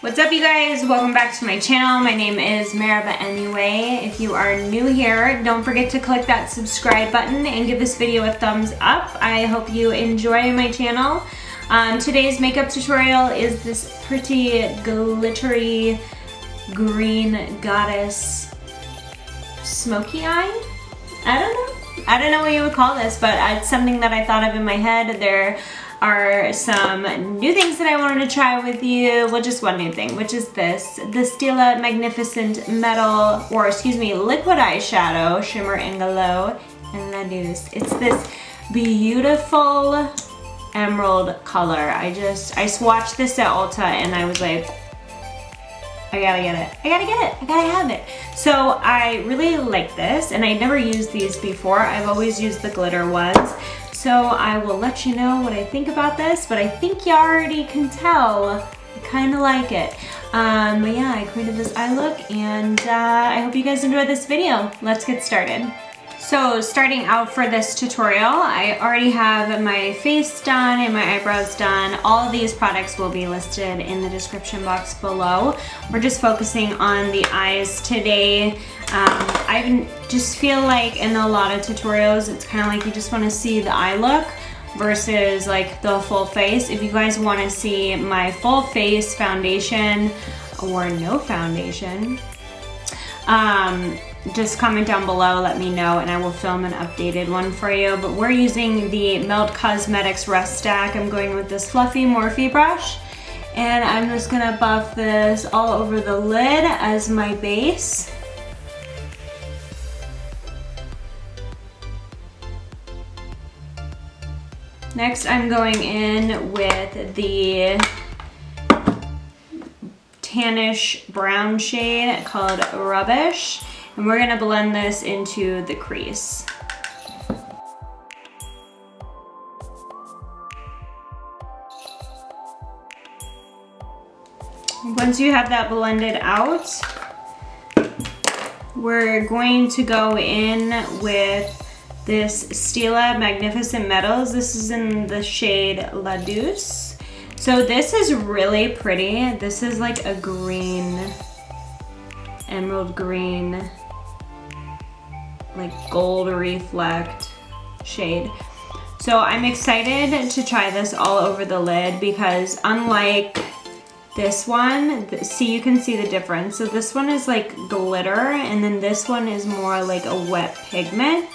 What's up, you guys? Welcome back to my channel. My name is meribahMUA. If you are new here, don't forget to click that subscribe button and give this video a thumbs up. I hope you enjoy my channel. Today's makeup tutorial is this pretty glittery green goddess smoky eye. I don't know what you would call this, but it's something that I thought of in my head. There are some new things that I wanted to try with you. Well, just one new thing, which is this. The Stila Magnificent Metal, or excuse me, Liquid Eyeshadow, Shimmer and Glow and La Douce. It's this beautiful emerald color. I swatched this at Ulta and I was like, I gotta get it. I gotta get it. I gotta have it. So I really like this, and I never used these before. I've always used the glitter ones. So I will let you know what I think about this, but I think you already can tell I kind of like it. But yeah, I created this eye look, and I hope you guys enjoyed this video. Let's get started. So starting out for this tutorial, I already have my face done and my eyebrows done. All of these products will be listed in the description box below. We're just focusing on the eyes today. I just feel like in a lot of tutorials, it's kind of like you just want to see the eye look versus like the full face. If you guys want to see my full face foundation or no foundation, just comment down below, let me know, and I will film an updated one for you. But we're using the Nyx Cosmetics Rest Stack. I'm going with this fluffy Morphe brush, and I'm just gonna buff this all over the lid as my base. Next, I'm going in with the tannish brown shade called Rubbish, and we're gonna blend this into the crease. Once you have that blended out, we're going to go in with this Stila Magnificent Metals. This is in the shade La Douce. So this is really pretty. This is like a green, emerald green, like gold reflect shade. So I'm excited to try this all over the lid because unlike this one, see, you can see the difference. So this one is like glitter, and then this one is more like a wet pigment.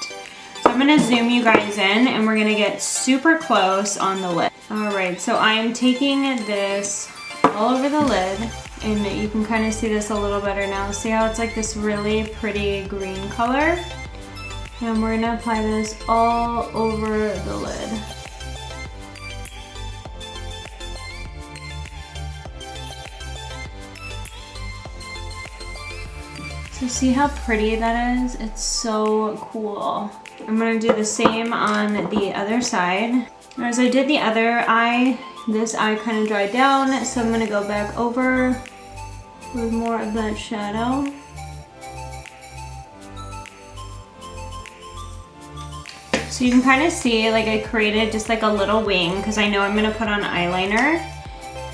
So I'm gonna zoom you guys in and we're gonna get super close on the lid. All right, so I'm taking this all over the lid, and you can kind of see this a little better now. See how it's like this really pretty green color? And we're gonna apply this all over the lid. So see how pretty that is? It's so cool. I'm gonna do the same on the other side. As I did the other eye, this eye kind of dried down, so I'm gonna go back over with more of that shadow. So you can kind of see, like, I created just like a little wing because I know I'm gonna put on eyeliner,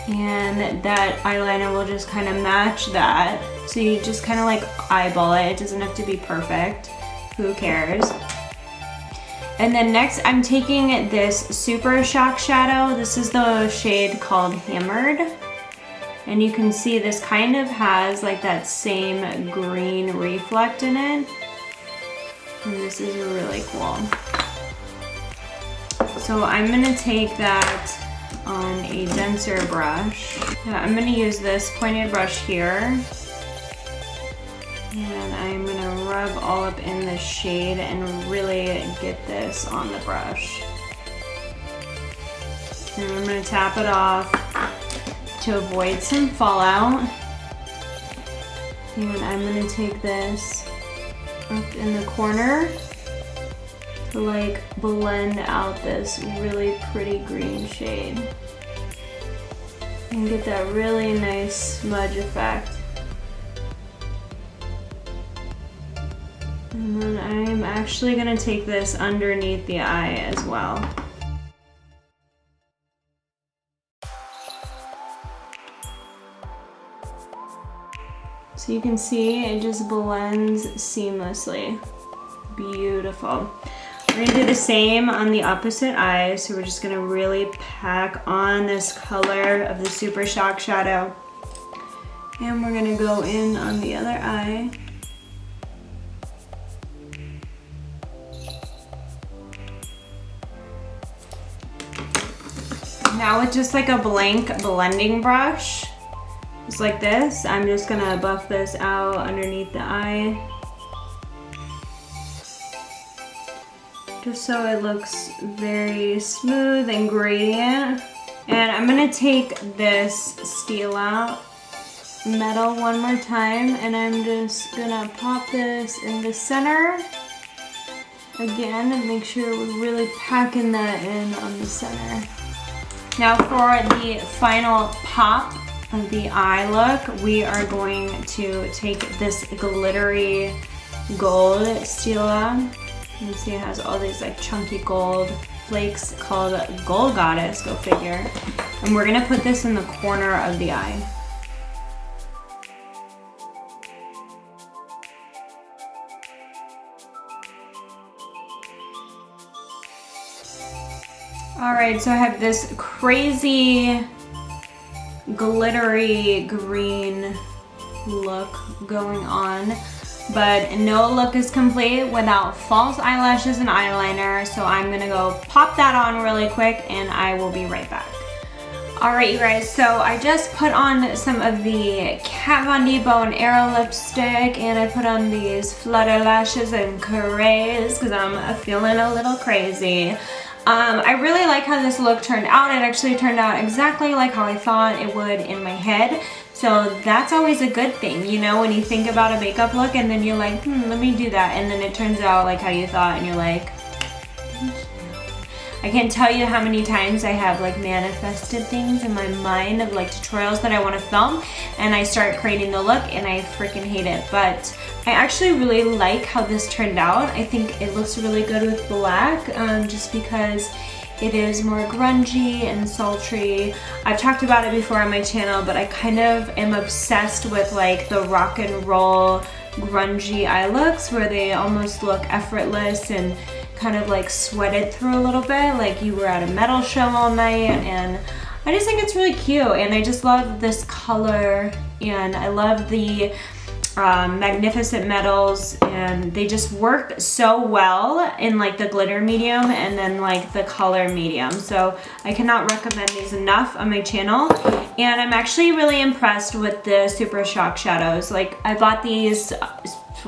and that eyeliner will just kind of match that. So you just kind of like eyeball it. It doesn't have to be perfect. Who cares? And then next I'm taking this Super Shock Shadow. This is the shade called Hammered. And you can see this kind of has like that same green reflect in it. And this is really cool. So I'm gonna take that on a denser brush. Yeah, I'm gonna use this pointed brush here. And I'm gonna rub all up in the shade and really get this on the brush. And I'm gonna tap it off to avoid some fallout. And I'm gonna take this up in the corner to like blend out this really pretty green shade. And get that really nice smudge effect. And then I'm actually gonna take this underneath the eye as well. So you can see it just blends seamlessly. Beautiful. We're gonna do the same on the opposite eye. So we're just gonna really pack on this color of the Super Shock Shadow. And we're gonna go in on the other eye. Now with just like a blank blending brush, just like this, I'm just gonna buff this out underneath the eye. Just so it looks very smooth and gradient. And I'm gonna take this Stila metal one more time, and I'm just gonna pop this in the center again and make sure we're really packing that in on the center. Now for the final pop of the eye look, we are going to take this glittery gold Stila. You can see it has all these like chunky gold flakes called Gold Goddess, go figure. And we're gonna put this in the corner of the eye. Alright, so I have this crazy glittery green look going on, but no look is complete without false eyelashes and eyeliner, so I'm gonna go pop that on really quick and I will be right back. Alright you guys, so I just put on some of the Kat Von D Bow and Arrow lipstick, and I put on these Flutter lashes and Crazed because I'm feeling a little crazy. I really like how this look turned out. It actually turned out exactly like how I thought it would in my head. So that's always a good thing, you know, when you think about a makeup look and then you're like, let me do that. And then it turns out like how you thought and you're like, thank you. I can't tell you how many times I have like manifested things in my mind of like tutorials that I want to film, and I start creating the look and I freaking hate it. But I actually really like how this turned out. I think it looks really good with black, just because it is more grungy and sultry. I've talked about it before on my channel, but I kind of am obsessed with like the rock and roll grungy eye looks where they almost look effortless and kind of like sweated through a little bit, like you were at a metal show all night. And I just think it's really cute, and I just love this color, and I love the magnificent metals, and they just work so well in like the glitter medium and then like the color medium. So I cannot recommend these enough on my channel, and I'm actually really impressed with the Super Shock shadows. Like I bought these,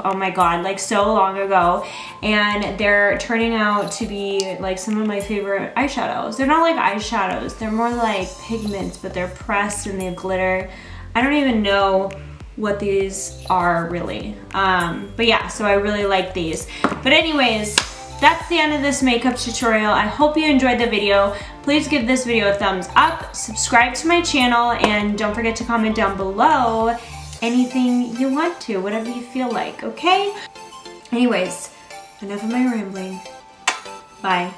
oh my god, like so long ago, and they're turning out to be like some of my favorite eyeshadows. They're not like eyeshadows, they're more like pigments, but they're pressed and they have glitter. I don't even know what these are really, but yeah, so I really like these. But anyways, that's the end of this makeup tutorial. I hope you enjoyed the video. Please give this video a thumbs up, subscribe to my channel, and don't forget to comment down below anything you want to, whatever you feel like, okay? Anyways, enough of my rambling. Bye.